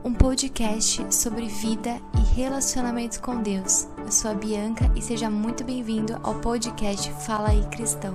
um podcast sobre vida e relacionamento com Deus. Eu sou a Bianca e seja muito bem-vindo ao podcast Fala aí Cristão.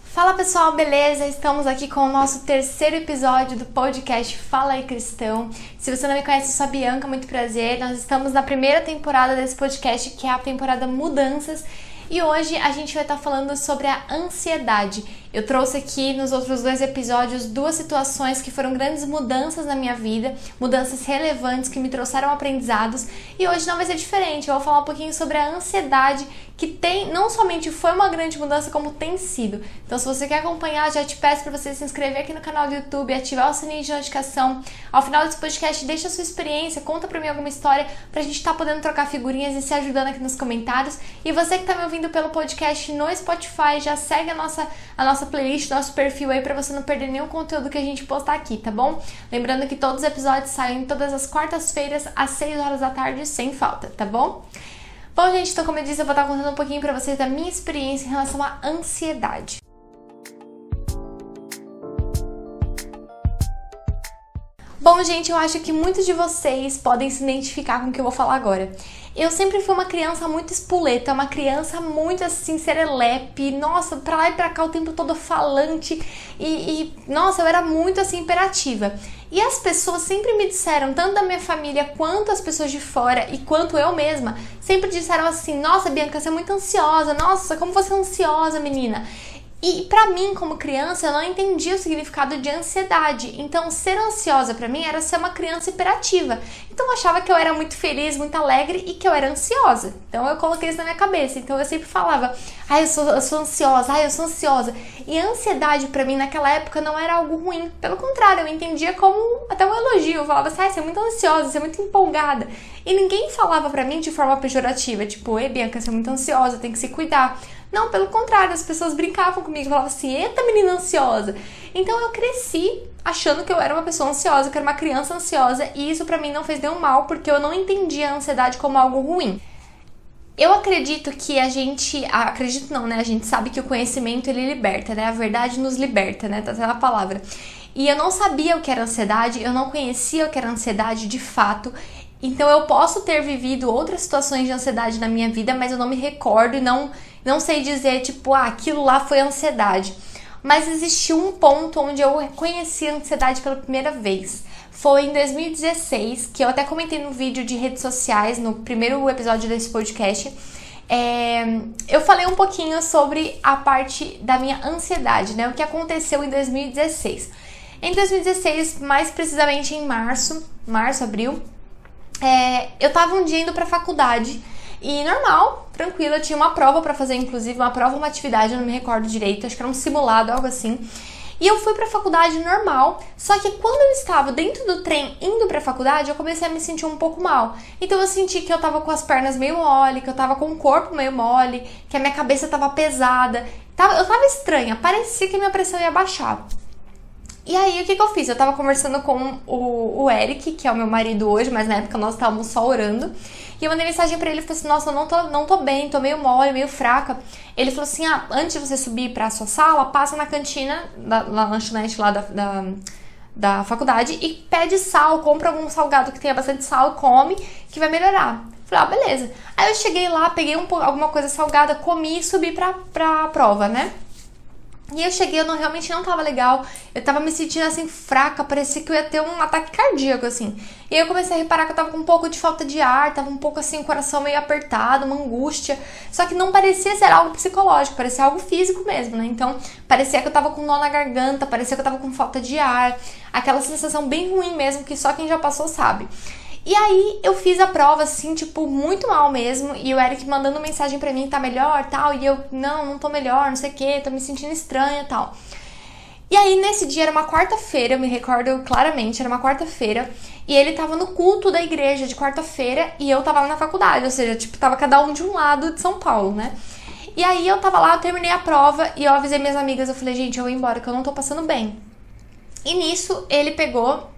Fala pessoal, beleza? Estamos aqui com o nosso terceiro episódio do podcast Fala aí Cristão. Se você não me conhece, eu sou a Bianca, muito prazer. Nós estamos na primeira temporada desse podcast, que é a temporada Mudanças. E hoje a gente vai estar falando sobre a ansiedade. Eu trouxe aqui nos outros dois episódios duas situações que foram grandes mudanças na minha vida, mudanças relevantes que me trouxeram aprendizados, e hoje não vai ser diferente. Eu vou falar um pouquinho sobre a ansiedade, que não somente foi uma grande mudança, como tem sido. Então, se você quer acompanhar, já te peço para você se inscrever aqui no canal do YouTube, ativar o sininho de notificação. Ao final desse podcast, deixa a sua experiência, conta pra mim alguma história pra gente estar podendo trocar figurinhas e se ajudando aqui nos comentários. E você que tá me ouvindo pelo podcast no Spotify, já segue a nossa playlist, nosso perfil aí, pra você não perder nenhum conteúdo que a gente postar aqui, tá bom? Lembrando que todos os episódios saem todas as quartas-feiras às 6 horas da tarde, sem falta, tá bom? Bom, gente, então como eu disse, eu vou estar contando um pouquinho pra vocês da minha experiência em relação à ansiedade. Bom, gente, eu acho que muitos de vocês podem se identificar com o que eu vou falar agora. Eu sempre fui uma criança muito espoleta, uma criança muito assim, serelepe, nossa, pra lá e pra cá o tempo todo falante nossa, eu era muito assim, imperativa. E as pessoas sempre me disseram, tanto da minha família quanto as pessoas de fora e quanto eu mesma, sempre disseram assim, nossa, Bianca, você é muito ansiosa, nossa, como você é ansiosa, menina. E pra mim, como criança, eu não entendia o significado de ansiedade. Então, ser ansiosa pra mim era ser uma criança hiperativa. Então, eu achava que eu era muito feliz, muito alegre e que eu era ansiosa. Então, eu coloquei isso na minha cabeça. Então, eu sempre falava, eu sou ansiosa, eu sou ansiosa. E a ansiedade pra mim, naquela época, não era algo ruim. Pelo contrário, eu entendia como até um elogio. Eu falava assim, você é muito ansiosa, você é muito empolgada. E ninguém falava pra mim de forma pejorativa. Tipo, ei, Bianca, você é muito ansiosa, tem que se cuidar. Não, pelo contrário, as pessoas brincavam comigo, falavam assim, eita menina ansiosa. Então eu cresci achando que eu era uma pessoa ansiosa, que eu era uma criança ansiosa, e isso pra mim não fez nenhum mal, porque eu não entendia a ansiedade como algo ruim. Eu acredito que a gente sabe que o conhecimento ele liberta, né? A verdade nos liberta, né? Tá sendo a palavra. E eu não sabia o que era ansiedade, eu não conhecia o que era ansiedade de fato. Então eu posso ter vivido outras situações de ansiedade na minha vida, mas eu não me recordo e não sei dizer, tipo, aquilo lá foi ansiedade. Mas existiu um ponto onde eu conheci a ansiedade pela primeira vez. Foi em 2016, que eu até comentei no vídeo de redes sociais, no primeiro episódio desse podcast. Eu falei um pouquinho sobre a parte da minha ansiedade, né? O que aconteceu em 2016. Em 2016, mais precisamente em março, abril, eu tava um dia indo pra faculdade e normal, tranquilo, eu tinha uma prova pra fazer, inclusive uma atividade, eu não me recordo direito, acho que era um simulado, algo assim. E eu fui pra faculdade normal, só que quando eu estava dentro do trem indo pra faculdade, eu comecei a me sentir um pouco mal. Então eu senti que eu tava com as pernas meio mole, que eu tava com o corpo meio mole, que a minha cabeça tava pesada, eu tava estranha, parecia que a minha pressão ia baixar. E aí, o que eu fiz? Eu tava conversando com o Eric, que é o meu marido hoje, mas na época nós estávamos só orando. E eu mandei mensagem pra ele e falei assim, nossa, eu não tô bem, tô meio mole, meio fraca. Ele falou assim, antes de você subir pra sua sala, passa na cantina, na lanchonete lá da faculdade e pede sal, compra algum salgado que tenha bastante sal e come, que vai melhorar. Falei, beleza. Aí eu cheguei lá, peguei alguma coisa salgada, comi e subi pra prova, né? E eu cheguei, realmente não tava legal, eu tava me sentindo assim fraca, parecia que eu ia ter um ataque cardíaco, assim. E aí eu comecei a reparar que eu tava com um pouco de falta de ar, tava um pouco assim, o coração meio apertado, uma angústia. Só que não parecia ser algo psicológico, parecia algo físico mesmo, né? Então, parecia que eu tava com nó na garganta, parecia que eu tava com falta de ar, aquela sensação bem ruim mesmo, que só quem já passou sabe. E aí, eu fiz a prova, assim, tipo, muito mal mesmo, e o Eric mandando mensagem pra mim, tá melhor, tal, e eu, não tô melhor, não sei o que, tô me sentindo estranha, tal. E aí, nesse dia, era uma quarta-feira, eu me recordo claramente, era uma quarta-feira, e ele tava no culto da igreja de quarta-feira, e eu tava lá na faculdade, ou seja, tipo, tava cada um de um lado de São Paulo, né? E aí, eu tava lá, eu terminei a prova, e eu avisei minhas amigas, eu falei, gente, eu vou embora, que eu não tô passando bem. E nisso, ele pegou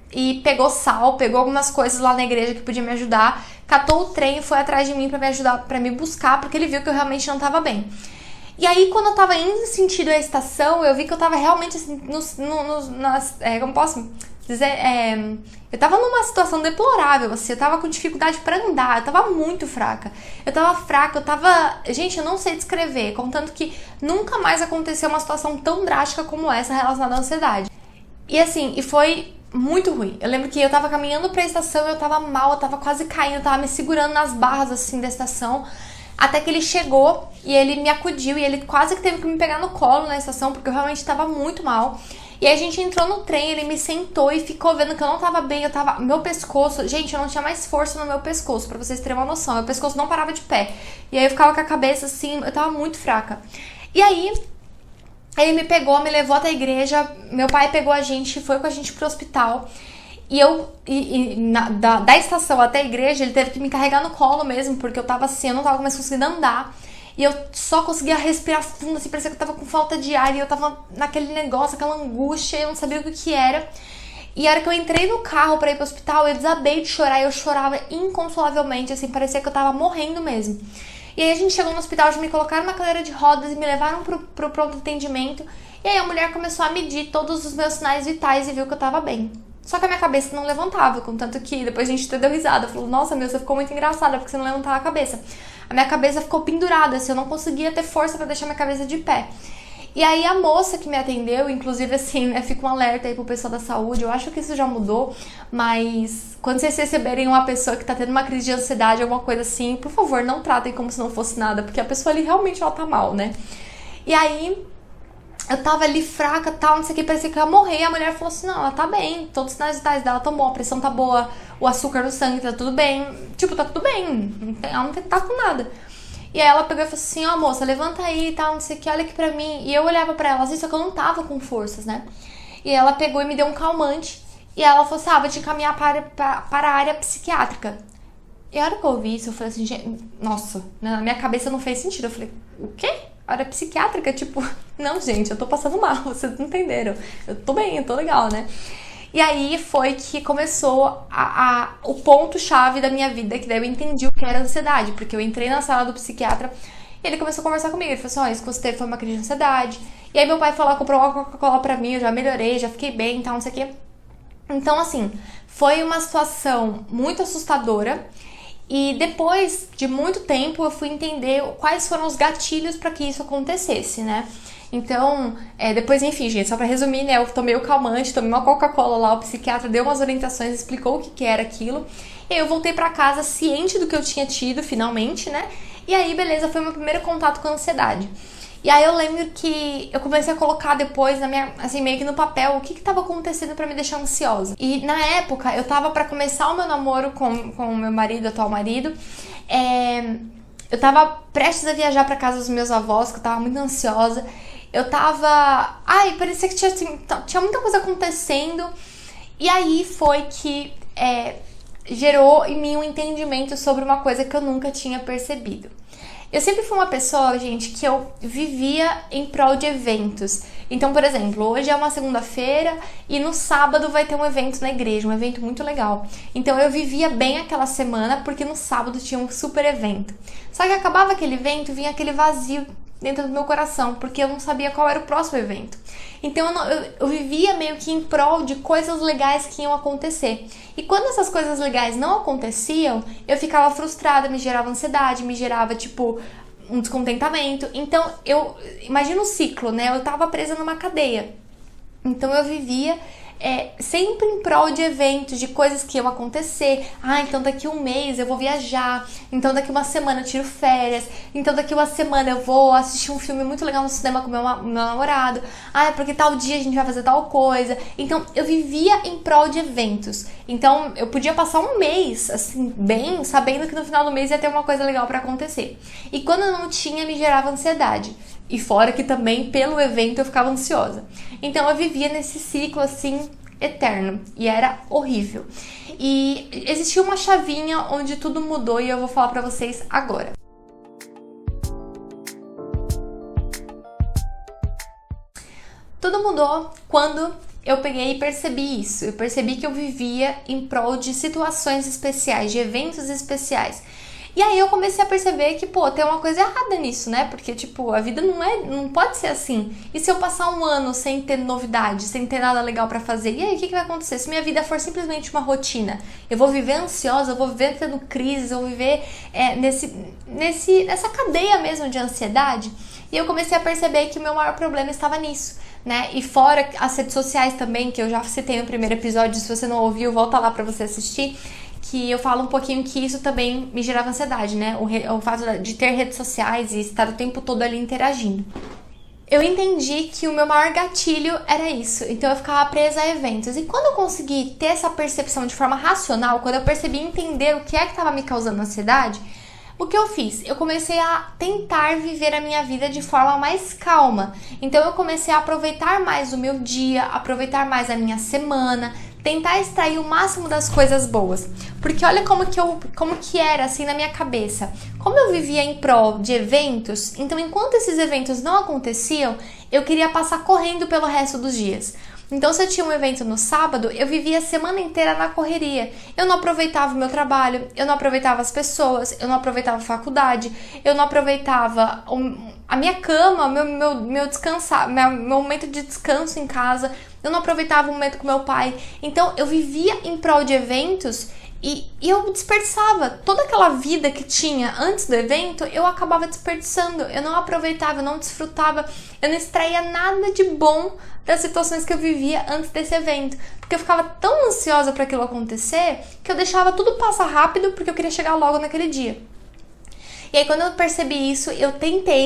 sal, pegou algumas coisas lá na igreja que podia me ajudar, catou o trem e foi atrás de mim pra me ajudar, pra me buscar, porque ele viu que eu realmente não tava bem. E aí, quando eu tava indo em sentido à estação, eu vi que eu tava realmente assim, como posso? eu tava numa situação deplorável, assim, eu tava com dificuldade pra andar, eu tava muito fraca. Gente, eu não sei descrever, contanto que nunca mais aconteceu uma situação tão drástica como essa relacionada à ansiedade. E assim, foi muito ruim. Eu lembro que eu tava caminhando pra estação, eu tava mal, eu tava quase caindo, eu tava me segurando nas barras, assim, da estação. Até que ele chegou e ele me acudiu e ele quase que teve que me pegar no colo na estação, porque eu realmente tava muito mal. E aí a gente entrou no trem, ele me sentou e ficou vendo que eu não tava bem, meu pescoço, gente, eu não tinha mais força no meu pescoço, pra vocês terem uma noção, meu pescoço não parava de pé. E aí eu ficava com a cabeça assim, eu tava muito fraca. E aí ele me pegou, me levou até a igreja, meu pai pegou a gente, foi com a gente pro hospital. Da estação até a igreja, ele teve que me carregar no colo mesmo, porque eu tava assim, eu não tava mais conseguindo andar. E eu só conseguia respirar fundo, assim, parecia que eu tava com falta de ar. E eu tava naquele negócio, aquela angústia, eu não sabia o que era. E a hora que eu entrei no carro pra ir pro hospital, eu desabei de chorar. E eu chorava inconsolavelmente, assim, parecia que eu tava morrendo mesmo. E aí a gente chegou no hospital, já me colocaram na cadeira de rodas e me levaram pro pronto atendimento. E aí a mulher começou a medir todos os meus sinais vitais e viu que eu tava bem. Só que a minha cabeça não levantava, contanto que depois a gente até deu risada. Falou, nossa, meu, você ficou muito engraçada porque você não levantava a cabeça. A minha cabeça ficou pendurada, assim, eu não conseguia ter força pra deixar minha cabeça de pé. E aí a moça que me atendeu, inclusive assim, né, fica um alerta aí pro pessoal da saúde, eu acho que isso já mudou, mas quando vocês receberem uma pessoa que tá tendo uma crise de ansiedade, alguma coisa assim, por favor, não tratem como se não fosse nada, porque a pessoa ali realmente ela tá mal, né? E aí eu tava ali fraca, tal, não sei o que, parecia que eu ia morrer. E a mulher falou assim, não, ela tá bem, todos os sinais vitais dela estão bons, a pressão tá boa, o açúcar no sangue tá tudo bem. Tipo, tá tudo bem, ela não tá com nada. E aí ela pegou e falou assim, ó, moça, levanta aí e tal, não sei o que, olha aqui pra mim. E eu olhava pra ela assim, só que eu não tava com forças, né? E ela pegou e me deu um calmante. E ela falou assim, vou te encaminhar para a área psiquiátrica. E a hora que eu ouvi isso, eu falei assim, gente, nossa, na minha cabeça não fez sentido. Eu falei, o quê? Área psiquiátrica? Tipo, não, gente, eu tô passando mal, vocês não entenderam. Eu tô bem, eu tô legal, né? E aí foi que começou o ponto-chave da minha vida, que daí eu entendi o que era ansiedade, porque eu entrei na sala do psiquiatra e ele começou a conversar comigo. Ele falou assim, isso que você teve foi uma crise de ansiedade. E aí meu pai falou, comprou uma Coca-Cola pra mim, eu já melhorei, já fiquei bem e tal, não sei o quê. Então, assim, foi uma situação muito assustadora. E depois de muito tempo eu fui entender quais foram os gatilhos para que isso acontecesse, né? Então, depois, enfim, gente, só pra resumir, né? Eu tomei o calmante, tomei uma Coca-Cola lá, o psiquiatra deu umas orientações, explicou o que era aquilo. E aí eu voltei pra casa ciente do que eu tinha tido, finalmente, né? E aí, beleza, foi meu primeiro contato com a ansiedade. E aí eu lembro que eu comecei a colocar depois na minha, assim, meio que no papel o que tava acontecendo pra me deixar ansiosa. E na época, eu tava pra começar o meu namoro com o meu marido, atual marido. Eu tava prestes a viajar pra casa dos meus avós, que eu tava muito ansiosa. Eu tava... parecia que tinha muita coisa acontecendo. E aí foi que gerou em mim um entendimento sobre uma coisa que eu nunca tinha percebido. Eu sempre fui uma pessoa, gente, que eu vivia em prol de eventos. Então, por exemplo, hoje é uma segunda-feira e no sábado vai ter um evento na igreja, um evento muito legal. Então, eu vivia bem aquela semana porque no sábado tinha um super evento. Só que acabava aquele evento, vinha aquele vazio dentro do meu coração, porque eu não sabia qual era o próximo evento. Então eu vivia meio que em prol de coisas legais que iam acontecer. E quando essas coisas legais não aconteciam, eu ficava frustrada, me gerava ansiedade, me gerava, tipo, um descontentamento. Então, imagina o ciclo, né? Eu tava presa numa cadeia. Então eu vivia sempre em prol de eventos, de coisas que iam acontecer. Então daqui um mês eu vou viajar, então daqui uma semana eu tiro férias, então daqui uma semana eu vou assistir um filme muito legal no cinema com meu namorado, porque tal dia a gente vai fazer tal coisa. Então eu vivia em prol de eventos. Então eu podia passar um mês assim, bem, sabendo que no final do mês ia ter uma coisa legal pra acontecer. E quando eu não tinha, me gerava ansiedade. E fora que também, pelo evento, eu ficava ansiosa. Então eu vivia nesse ciclo, assim, eterno. E era horrível. E existia uma chavinha onde tudo mudou e eu vou falar pra vocês agora. Tudo mudou quando eu peguei e percebi isso. Eu percebi que eu vivia em prol de situações especiais, de eventos especiais. E aí eu comecei a perceber que, pô, tem uma coisa errada nisso, né? Porque, tipo, a vida não pode ser assim. E se eu passar um ano sem ter novidade, sem ter nada legal pra fazer, e aí o que vai acontecer? Se minha vida for simplesmente uma rotina, eu vou viver ansiosa, eu vou viver tendo crises, eu vou viver nessa cadeia mesmo de ansiedade. E eu comecei a perceber que o meu maior problema estava nisso, né? E fora as redes sociais também, que eu já citei no primeiro episódio, se você não ouviu, volta lá pra você assistir, que eu falo um pouquinho que isso também me gerava ansiedade, né? O fato de ter redes sociais e estar o tempo todo ali interagindo. Eu entendi que o meu maior gatilho era isso, então eu ficava presa a eventos. E quando eu consegui ter essa percepção de forma racional, quando eu percebi entender o que é que estava me causando ansiedade, o que eu fiz? Eu comecei a tentar viver a minha vida de forma mais calma. Então eu comecei a aproveitar mais o meu dia, aproveitar mais a minha semana, tentar extrair o máximo das coisas boas. Porque olha como que era assim na minha cabeça. Como eu vivia em prol de eventos, então enquanto esses eventos não aconteciam, eu queria passar correndo pelo resto dos dias. Então, se eu tinha um evento no sábado, eu vivia a semana inteira na correria. Eu não aproveitava o meu trabalho, eu não aproveitava as pessoas, eu não aproveitava a faculdade, eu não aproveitava a minha cama, meu descansar, meu momento de descanso em casa, eu não aproveitava o momento com meu pai. Então, eu vivia em prol de eventos e eu desperdiçava toda aquela vida que tinha antes do evento, eu acabava desperdiçando, eu não aproveitava, eu não desfrutava, eu não extraía nada de bom das situações que eu vivia antes desse evento, porque eu ficava tão ansiosa para aquilo acontecer que eu deixava tudo passar rápido porque eu queria chegar logo naquele dia. E aí quando eu percebi isso, eu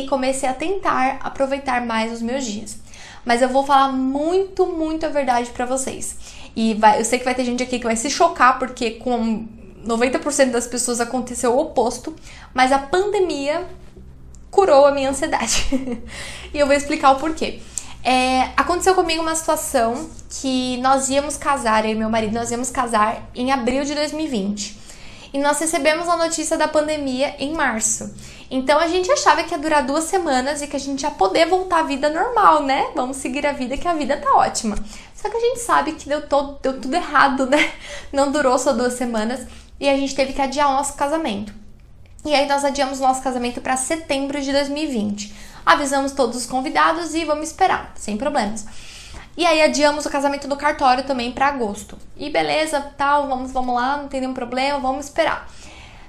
comecei a tentar aproveitar mais os meus dias. Mas eu vou falar muito, muito a verdade pra vocês. E eu sei que vai ter gente aqui que vai se chocar, porque com 90% das pessoas aconteceu o oposto, mas a pandemia curou a minha ansiedade. E eu vou explicar o porquê. Aconteceu comigo uma situação que nós íamos casar, eu e meu marido, nós íamos casar em abril de 2020. E nós recebemos a notícia da pandemia em março. Então a gente achava que ia durar 2 semanas e que a gente ia poder voltar à vida normal, né? Vamos seguir a vida, que a vida tá ótima. Só que a gente sabe que deu tudo errado, né? Não durou só 2 semanas e a gente teve que adiar o nosso casamento. E aí nós adiamos o nosso casamento para setembro de 2020. Avisamos todos os convidados e vamos esperar, sem problemas. E aí adiamos o casamento do cartório também para agosto. E beleza, tal, vamos lá, não tem nenhum problema, vamos esperar.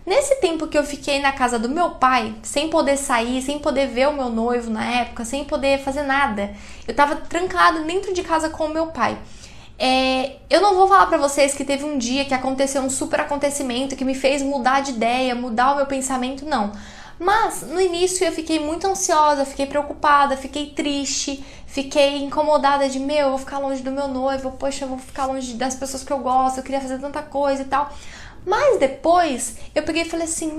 Nesse tempo que eu fiquei na casa do meu pai, sem poder sair, sem poder ver o meu noivo na época, sem poder fazer nada, eu tava trancada dentro de casa com o meu pai. Eu não vou falar pra vocês que teve um dia que aconteceu um super acontecimento que me fez mudar de ideia, mudar o meu pensamento, não. Mas no início eu fiquei muito ansiosa, fiquei preocupada, fiquei triste, fiquei incomodada de eu vou ficar longe do meu noivo, poxa, eu vou ficar longe das pessoas que eu gosto, eu queria fazer tanta coisa e tal. Mas depois eu peguei e falei assim,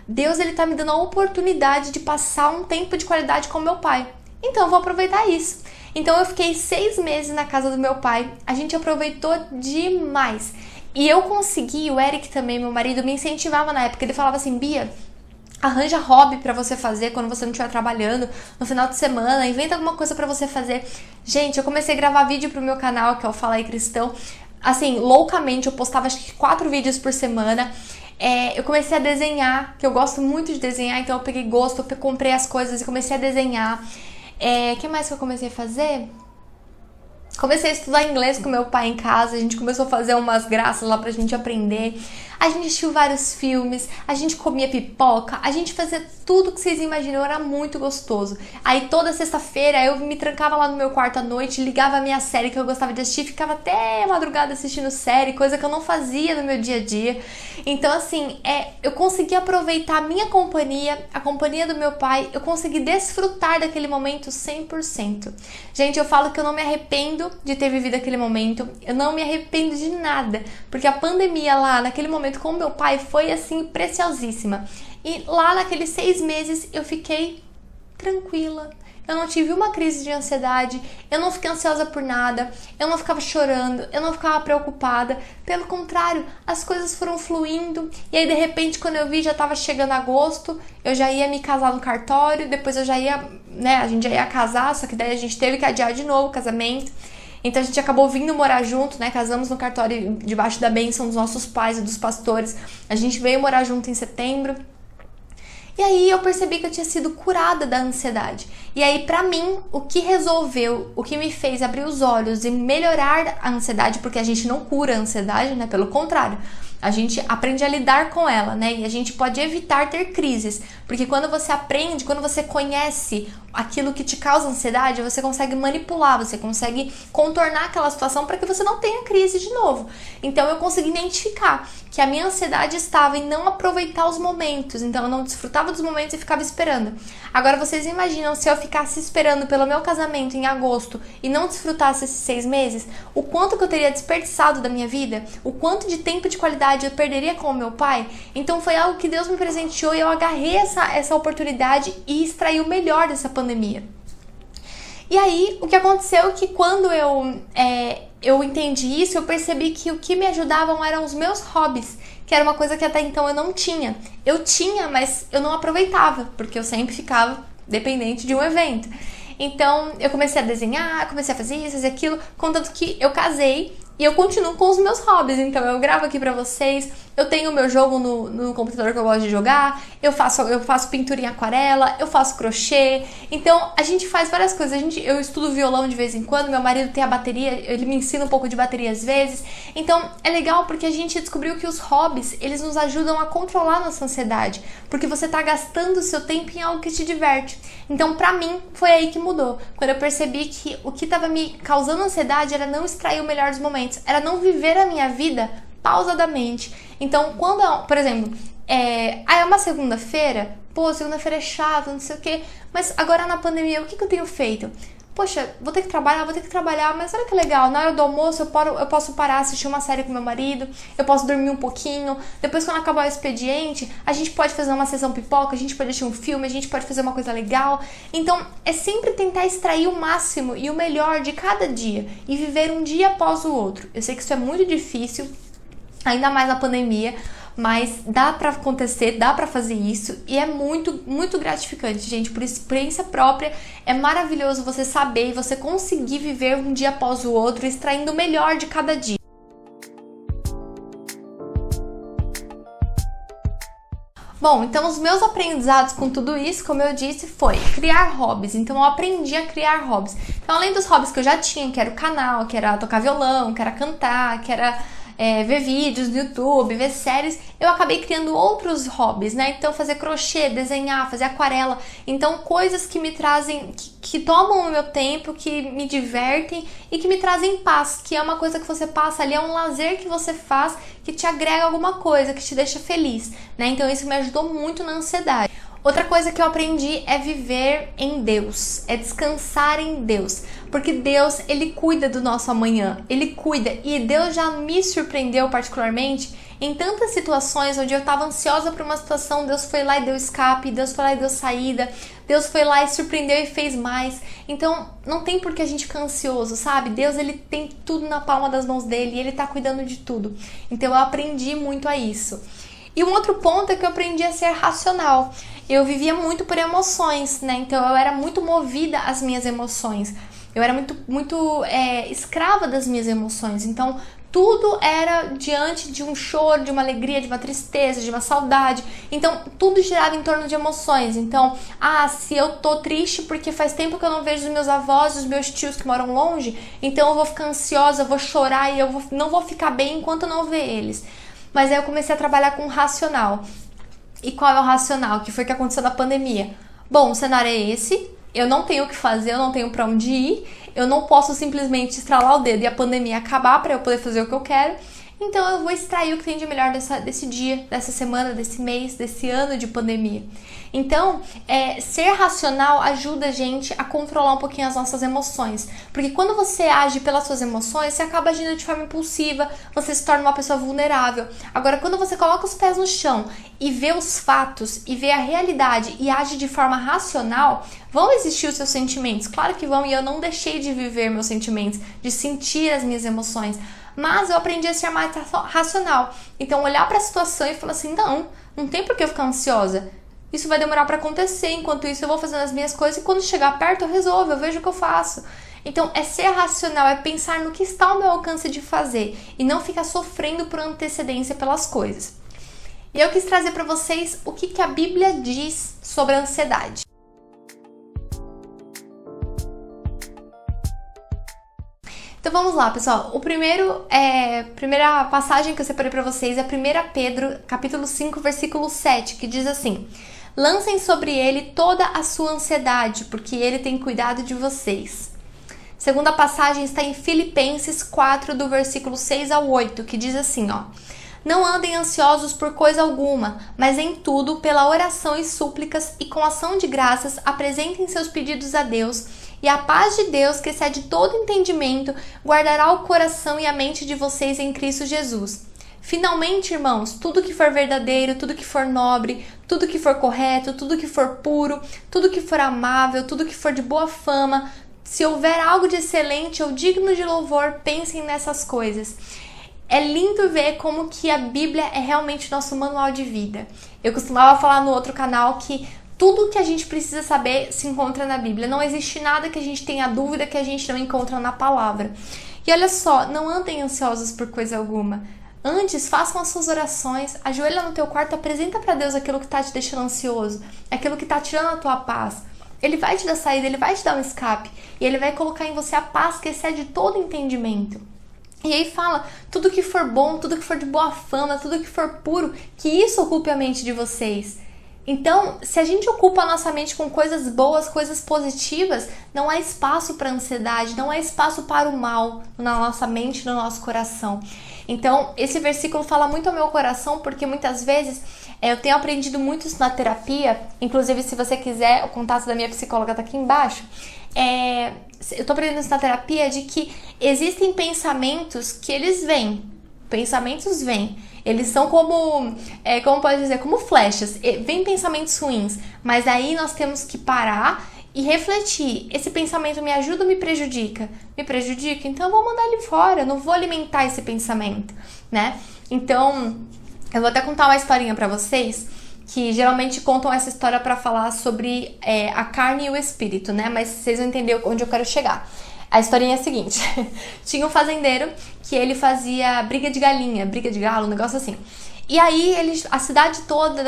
Deus ele tá me dando a oportunidade de passar um tempo de qualidade com meu pai. Então eu vou aproveitar isso. Então eu fiquei 6 meses na casa do meu pai, a gente aproveitou demais. E eu consegui, o Eric também, meu marido, me incentivava na época, ele falava assim, Bia, arranja hobby pra você fazer quando você não estiver trabalhando, no final de semana, inventa alguma coisa pra você fazer. Gente, eu comecei a gravar vídeo pro meu canal, que é o Fala aí Cristão, assim, loucamente, eu postava acho que 4 vídeos por semana. Eu comecei a desenhar, que eu gosto muito de desenhar, então eu peguei gosto, eu comprei as coisas e comecei a desenhar. O que mais que eu comecei a fazer? Comecei a estudar inglês com meu pai em casa, a gente começou a fazer umas graças lá pra gente aprender. A gente assistiu vários filmes, a gente comia pipoca, a gente fazia tudo que vocês imaginam, era muito gostoso. Aí toda sexta-feira eu me trancava lá no meu quarto à noite, ligava a minha série que eu gostava de assistir, ficava até madrugada assistindo série, coisa que eu não fazia no meu dia a dia. Então assim, eu consegui aproveitar a minha companhia, a companhia do meu pai, eu consegui desfrutar daquele momento 100%. Gente, eu falo que eu não me arrependo de ter vivido aquele momento, eu não me arrependo de nada, porque a pandemia lá, naquele momento com meu pai, foi assim, preciosíssima. E lá naqueles 6 meses eu fiquei tranquila, eu não tive uma crise de ansiedade, eu não fiquei ansiosa por nada, eu não ficava chorando, eu não ficava preocupada, pelo contrário, as coisas foram fluindo, e aí de repente quando eu vi já tava chegando agosto, eu já ia me casar no cartório, depois eu já ia, a gente já ia casar, só que daí a gente teve que adiar de novo o casamento. Então a gente acabou vindo morar junto, casamos no cartório debaixo da bênção dos nossos pais e dos pastores. A gente veio morar junto em setembro. E aí eu percebi que eu tinha sido curada da ansiedade. E aí pra mim, o que resolveu, o que me fez abrir os olhos e melhorar a ansiedade, porque a gente não cura a ansiedade, né? Pelo contrário, a gente aprende a lidar com ela, né? E a gente pode evitar ter crises, porque quando você aprende, quando você conhece aquilo que te causa ansiedade, você consegue manipular, você consegue contornar aquela situação para que você não tenha crise de novo. Então eu consegui identificar que a minha ansiedade estava em não aproveitar os momentos, então eu não desfrutava dos momentos e ficava esperando. Agora vocês imaginam se eu ficasse esperando pelo meu casamento em agosto e não desfrutasse esses 6 meses, o quanto que eu teria desperdiçado da minha vida, o quanto de tempo de qualidade eu perderia com o meu pai? Então foi algo que Deus me presenteou e eu agarrei essa oportunidade e extraí o melhor dessa pandemia. E aí, o que aconteceu é que quando eu entendi isso, eu percebi que o que me ajudavam eram os meus hobbies, que era uma coisa que até então eu não tinha. Eu tinha, mas eu não aproveitava, porque eu sempre ficava dependente de um evento. Então, eu comecei a desenhar, comecei a fazer isso, fazer aquilo, contanto que eu casei e eu continuo com os meus hobbies. Então, eu gravo aqui pra vocês, eu tenho o meu jogo no computador que eu gosto de jogar, eu faço pintura em aquarela, eu faço crochê. Então, a gente faz várias coisas. Eu estudo violão de vez em quando, meu marido tem a bateria, ele me ensina um pouco de bateria às vezes. Então, é legal porque a gente descobriu que os hobbies, eles nos ajudam a controlar a nossa ansiedade, porque você tá gastando o seu tempo em algo que te diverte. Então, pra mim, foi aí que mudou. Quando eu percebi que o que tava me causando ansiedade era não extrair o melhor dos momentos, era não viver a minha vida pausadamente. Então, quando, por exemplo, é uma segunda-feira, pô, segunda-feira é chato, não sei o quê, mas agora na pandemia, o que eu tenho feito? Poxa, vou ter que trabalhar, mas olha que legal, na hora do almoço eu posso parar, assistir uma série com meu marido, eu posso dormir um pouquinho, depois quando acabar o expediente, a gente pode fazer uma sessão pipoca, a gente pode assistir um filme, a gente pode fazer uma coisa legal. Então, é sempre tentar extrair o máximo e o melhor de cada dia e viver um dia após o outro. Eu sei que isso é muito difícil, ainda mais na pandemia, mas dá pra acontecer, dá pra fazer isso e é muito, muito gratificante, gente. Por experiência própria, é maravilhoso você saber e você conseguir viver um dia após o outro, extraindo o melhor de cada dia. Bom, então os meus aprendizados com tudo isso, como eu disse, foi criar hobbies. Então eu aprendi a criar hobbies. Então além dos hobbies que eu já tinha, que era o canal, que era tocar violão, que era cantar, que era ver vídeos no YouTube, ver séries, eu acabei criando outros hobbies, né? Então fazer crochê, desenhar, fazer aquarela, então coisas que me trazem, que tomam o meu tempo, que me divertem e que me trazem paz, que é uma coisa que você passa ali, é um lazer que você faz, que te agrega alguma coisa, que te deixa feliz, né? Então isso me ajudou muito na ansiedade. Outra coisa que eu aprendi é viver em Deus, é descansar em Deus, porque Deus, Ele cuida do nosso amanhã, Ele cuida, e Deus já me surpreendeu particularmente em tantas situações onde eu estava ansiosa por uma situação, Deus foi lá e deu escape, Deus foi lá e deu saída, Deus foi lá e surpreendeu e fez mais. Então, não tem por que a gente ficar ansioso, sabe? Deus, Ele tem tudo na palma das mãos dEle e Ele tá cuidando de tudo. Então, eu aprendi muito a isso. E um outro ponto é que eu aprendi a ser racional. Eu vivia muito por emoções, né? Então eu era muito movida às minhas emoções. Eu era muito escrava das minhas emoções. Então tudo era diante de um choro, de uma alegria, de uma tristeza, de uma saudade. Então tudo girava em torno de emoções. Então, se eu tô triste porque faz tempo que eu não vejo os meus avós, os meus tios que moram longe, então eu vou ficar ansiosa, eu vou chorar e não vou ficar bem enquanto eu não ver eles. Mas aí eu comecei a trabalhar com o racional. E qual é o racional? Que foi o que aconteceu na pandemia? Bom, o cenário é esse, eu não tenho o que fazer, eu não tenho pra onde ir, eu não posso simplesmente estralar o dedo e a pandemia acabar pra eu poder fazer o que eu quero. Então eu vou extrair o que tem de melhor desse dia, dessa semana, desse mês, desse ano de pandemia. Então, ser racional ajuda a gente a controlar um pouquinho as nossas emoções. Porque quando você age pelas suas emoções, você acaba agindo de forma impulsiva, você se torna uma pessoa vulnerável. Agora, quando você coloca os pés no chão e vê os fatos, e vê a realidade e age de forma racional, vão existir os seus sentimentos. Claro que vão, e eu não deixei de viver meus sentimentos, de sentir as minhas emoções. Mas eu aprendi a ser mais racional. Então, olhar para a situação e falar assim, não tem por que eu ficar ansiosa. Isso vai demorar para acontecer, enquanto isso eu vou fazendo as minhas coisas e quando chegar perto eu resolvo, eu vejo o que eu faço. Então, é ser racional, é pensar no que está ao meu alcance de fazer e não ficar sofrendo por antecedência pelas coisas. E eu quis trazer para vocês o que a Bíblia diz sobre a ansiedade. Então vamos lá, pessoal. Primeira passagem que eu separei para vocês é 1 Pedro, capítulo 5, versículo 7, que diz assim: lancem sobre ele toda a sua ansiedade, porque ele tem cuidado de vocês. Segunda passagem está em Filipenses 4, do versículo 6 ao 8, que diz assim, ó: não andem ansiosos por coisa alguma, mas em tudo, pela oração e súplicas e com ação de graças, apresentem seus pedidos a Deus, e a paz de Deus, que excede todo entendimento, guardará o coração e a mente de vocês em Cristo Jesus. Finalmente, irmãos, tudo que for verdadeiro, tudo que for nobre, tudo que for correto, tudo que for puro, tudo que for amável, tudo que for de boa fama, se houver algo de excelente ou digno de louvor, pensem nessas coisas. É lindo ver como que a Bíblia é realmente nosso manual de vida. Eu costumava falar no outro canal que tudo que a gente precisa saber se encontra na Bíblia. Não existe nada que a gente tenha dúvida que a gente não encontra na palavra. E olha só, não andem ansiosos por coisa alguma. Antes, façam as suas orações, ajoelha no teu quarto, apresenta para Deus aquilo que está te deixando ansioso, aquilo que está tirando a tua paz. Ele vai te dar saída, ele vai te dar um escape. E ele vai colocar em você a paz que excede todo entendimento. E aí fala, tudo que for bom, tudo que for de boa fama, tudo que for puro, que isso ocupe a mente de vocês. Então, se a gente ocupa a nossa mente com coisas boas, coisas positivas, não há espaço para ansiedade, não há espaço para o mal na nossa mente, no nosso coração. Então, esse versículo fala muito ao meu coração, porque muitas vezes eu tenho aprendido muito isso na terapia. Inclusive, se você quiser, o contato da minha psicóloga tá aqui embaixo. Eu tô aprendendo isso na terapia, de que existem pensamentos que eles vêm. Pensamentos vêm. Eles são como pode dizer, como flechas. Vêm pensamentos ruins, mas aí nós temos que parar e refletir. Esse pensamento me ajuda ou me prejudica? Me prejudica? Então eu vou mandar ele fora, eu não vou alimentar esse pensamento, né? Então, eu vou até contar uma historinha pra vocês, que geralmente contam essa história pra falar sobre a carne e o espírito, né? Mas vocês vão entender onde eu quero chegar. A historinha é a seguinte: tinha um fazendeiro que ele fazia briga de galinha, briga de galo, um negócio assim. E aí a cidade toda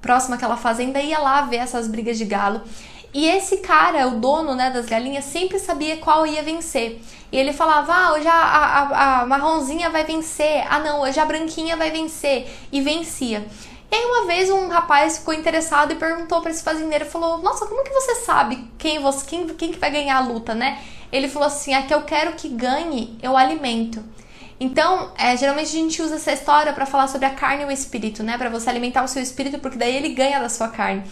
próxima àquela fazenda ia lá ver essas brigas de galo. E esse cara, o dono, né, das galinhas, sempre sabia qual ia vencer. E ele falava, hoje a marronzinha vai vencer, não, hoje a branquinha vai vencer. E vencia. E aí uma vez um rapaz ficou interessado e perguntou para esse fazendeiro, falou, nossa, como que você sabe quem que vai ganhar a luta, né? Ele falou assim, que eu quero que ganhe, eu alimento. Então, geralmente a gente usa essa história para falar sobre a carne e o espírito, né? Para você alimentar o seu espírito, porque daí ele ganha da sua carne.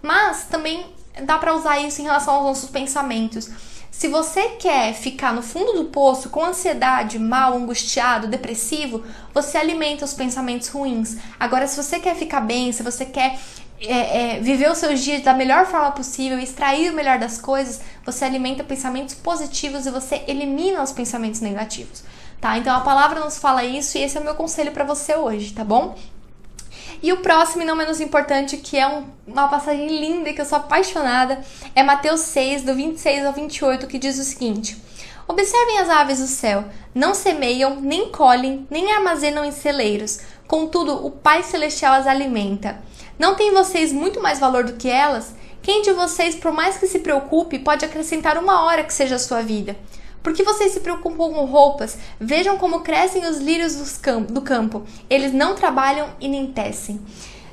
Mas também dá para usar isso em relação aos nossos pensamentos. Se você quer ficar no fundo do poço com ansiedade, mal, angustiado, depressivo, você alimenta os pensamentos ruins. Agora, se você quer ficar bem, se você quer viver os seus dias da melhor forma possível, extrair o melhor das coisas, você alimenta pensamentos positivos e você elimina os pensamentos negativos, tá? Então a palavra nos fala isso e esse é o meu conselho para você hoje, tá bom? E o próximo, e não menos importante, que é uma passagem linda que eu sou apaixonada, é Mateus 6, do 26 ao 28, que diz o seguinte: observem as aves do céu, não semeiam, nem colhem, nem armazenam em celeiros, contudo o Pai Celestial as alimenta. Não têm vocês muito mais valor do que elas? Quem de vocês, por mais que se preocupe, pode acrescentar uma hora que seja a sua vida? Por que vocês se preocupam com roupas? Vejam como crescem os lírios do campo. Eles não trabalham e nem tecem.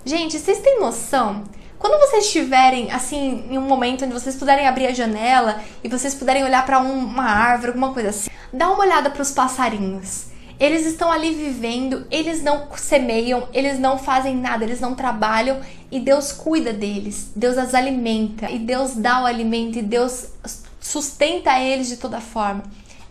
Gente, vocês têm noção? Quando vocês estiverem, assim, em um momento onde vocês puderem abrir a janela e vocês puderem olhar para uma árvore, alguma coisa assim, dá uma olhada para os passarinhos. Eles estão ali vivendo, eles não semeiam, eles não fazem nada, eles não trabalham e Deus cuida deles. Deus as alimenta e Deus dá o alimento e Deus sustenta eles de toda forma.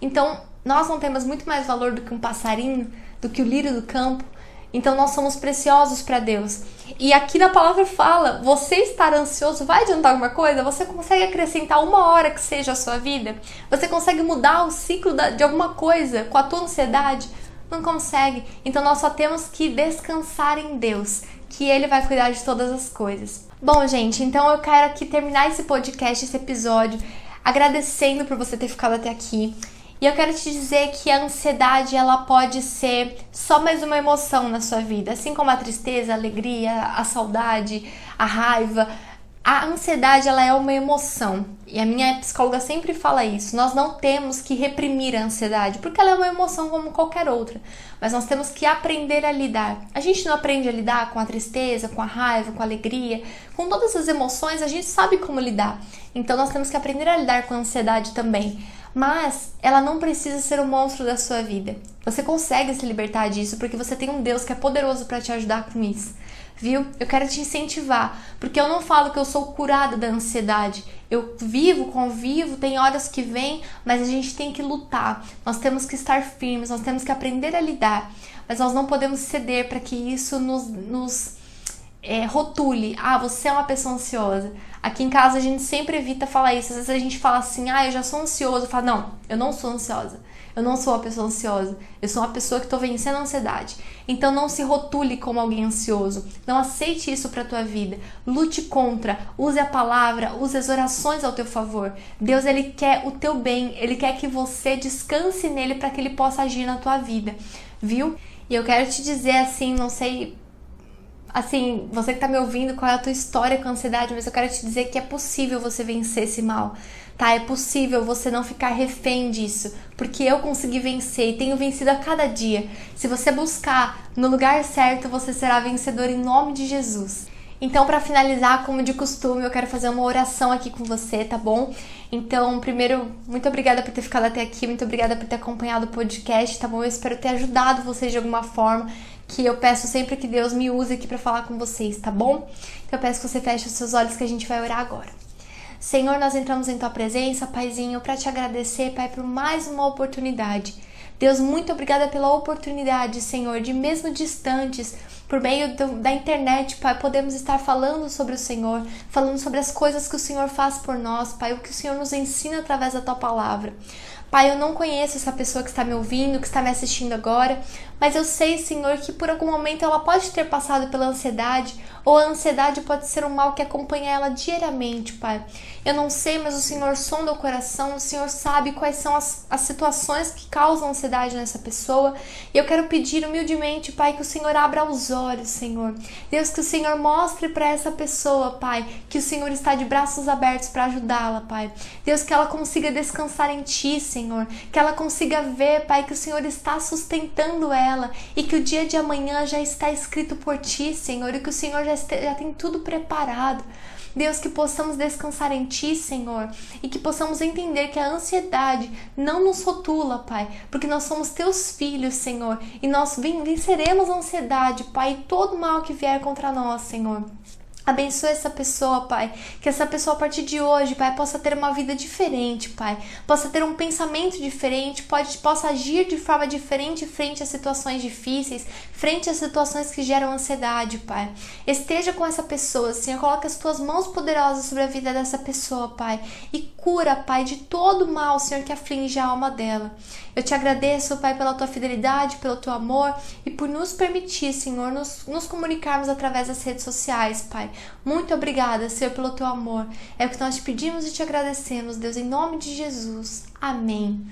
Então, nós não temos muito mais valor do que um passarinho, do que o lírio do campo. Então, nós somos preciosos para Deus. E aqui na palavra fala, você estar ansioso vai adiantar alguma coisa? Você consegue acrescentar uma hora que seja a sua vida? Você consegue mudar o ciclo de alguma coisa com a tua ansiedade? Não consegue. Então, nós só temos que descansar em Deus, que Ele vai cuidar de todas as coisas. Bom, gente, então eu quero aqui terminar esse podcast, esse episódio, agradecendo por você ter ficado até aqui. E eu quero te dizer que a ansiedade, ela pode ser só mais uma emoção na sua vida, assim como a tristeza, a alegria, a saudade, a raiva. A ansiedade, ela é uma emoção, e a minha psicóloga sempre fala isso. Nós não temos que reprimir a ansiedade, porque ela é uma emoção como qualquer outra, mas nós temos que aprender a lidar. A gente não aprende a lidar com a tristeza, com a raiva, com a alegria, com todas as emoções, a gente sabe como lidar. Então nós temos que aprender a lidar com a ansiedade também, mas ela não precisa ser o monstro da sua vida. Você consegue se libertar disso, porque você tem um Deus que é poderoso para te ajudar com isso. Viu? Eu quero te incentivar, porque eu não falo que eu sou curada da ansiedade. Eu vivo, convivo, tem horas que vem, mas a gente tem que lutar. Nós temos que estar firmes, nós temos que aprender a lidar. Mas nós não podemos ceder para que isso nos rotule. Ah, você é uma pessoa ansiosa. Aqui em casa a gente sempre evita falar isso. Às vezes a gente fala assim, eu já sou ansioso. Eu falo, não, eu não sou ansiosa. Eu não sou uma pessoa ansiosa, eu sou uma pessoa que estou vencendo a ansiedade. Então não se rotule como alguém ansioso, não aceite isso para a tua vida, lute contra, use a palavra, use as orações ao teu favor. Deus, Ele quer o teu bem, Ele quer que você descanse nele para que Ele possa agir na tua vida, viu? E eu quero te dizer assim, não sei, assim, você que tá me ouvindo, qual é a tua história com a ansiedade, mas eu quero te dizer que é possível você vencer esse mal, tá? É possível você não ficar refém disso, porque eu consegui vencer e tenho vencido a cada dia. Se você buscar no lugar certo, você será vencedor em nome de Jesus. Então, para finalizar, como de costume, eu quero fazer uma oração aqui com você, tá bom? Então, primeiro, muito obrigada por ter ficado até aqui, muito obrigada por ter acompanhado o podcast, tá bom? Eu espero ter ajudado vocês de alguma forma, que eu peço sempre que Deus me use aqui para falar com vocês, tá bom? Então, eu peço que você feche os seus olhos que a gente vai orar agora. Senhor, nós entramos em Tua presença, Paizinho, para te agradecer, Pai, por mais uma oportunidade. Deus, muito obrigada pela oportunidade, Senhor, de mesmo distantes, por meio da internet, Pai, podemos estar falando sobre o Senhor, falando sobre as coisas que o Senhor faz por nós, Pai, o que o Senhor nos ensina através da Tua palavra. Pai, eu não conheço essa pessoa que está me ouvindo, que está me assistindo agora, mas eu sei, Senhor, que por algum momento ela pode ter passado pela ansiedade, ou a ansiedade pode ser um mal que acompanha ela diariamente, Pai. Eu não sei, mas o Senhor sonda o coração, o Senhor sabe quais são as situações que causam ansiedade nessa pessoa, e eu quero pedir humildemente, Pai, que o Senhor abra os olhos, Senhor. Deus, que o Senhor mostre para essa pessoa, Pai, que o Senhor está de braços abertos para ajudá-la, Pai. Deus, que ela consiga descansar em Ti, Senhor, que ela consiga ver, Pai, que o Senhor está sustentando ela e que o dia de amanhã já está escrito por Ti, Senhor, e que o Senhor já tem tudo preparado. Deus, que possamos descansar em Ti, Senhor, e que possamos entender que a ansiedade não nos rotula, Pai, porque nós somos Teus filhos, Senhor, e nós venceremos a ansiedade, Pai, e todo mal que vier contra nós, Senhor. Abençoa essa pessoa, Pai, que essa pessoa a partir de hoje, Pai, possa ter uma vida diferente, Pai, possa ter um pensamento diferente, possa agir de forma diferente frente a situações difíceis, frente a situações que geram ansiedade, Pai. Esteja com essa pessoa, Senhor, coloca as Tuas mãos poderosas sobre a vida dessa pessoa, Pai, e cura, Pai, de todo o mal, Senhor, que aflige a alma dela. Eu Te agradeço, Pai, pela Tua fidelidade, pelo Teu amor e por nos permitir, Senhor, nos comunicarmos através das redes sociais, Pai. Muito obrigada, Senhor, pelo Teu amor. É o que nós te pedimos e Te agradecemos, Deus, em nome de Jesus. Amém.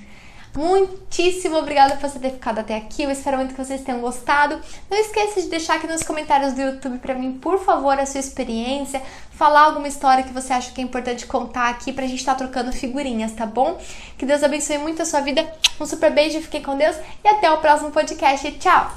Muitíssimo obrigada por você ter ficado até aqui. Eu espero muito que vocês tenham gostado. Não esqueça de deixar aqui nos comentários do YouTube para mim, por favor, a sua experiência. Falar alguma história que você acha que é importante contar aqui pra gente estar trocando figurinhas, tá bom? Que Deus abençoe muito a sua vida. Um super beijo, fiquem com Deus e até o próximo podcast. Tchau!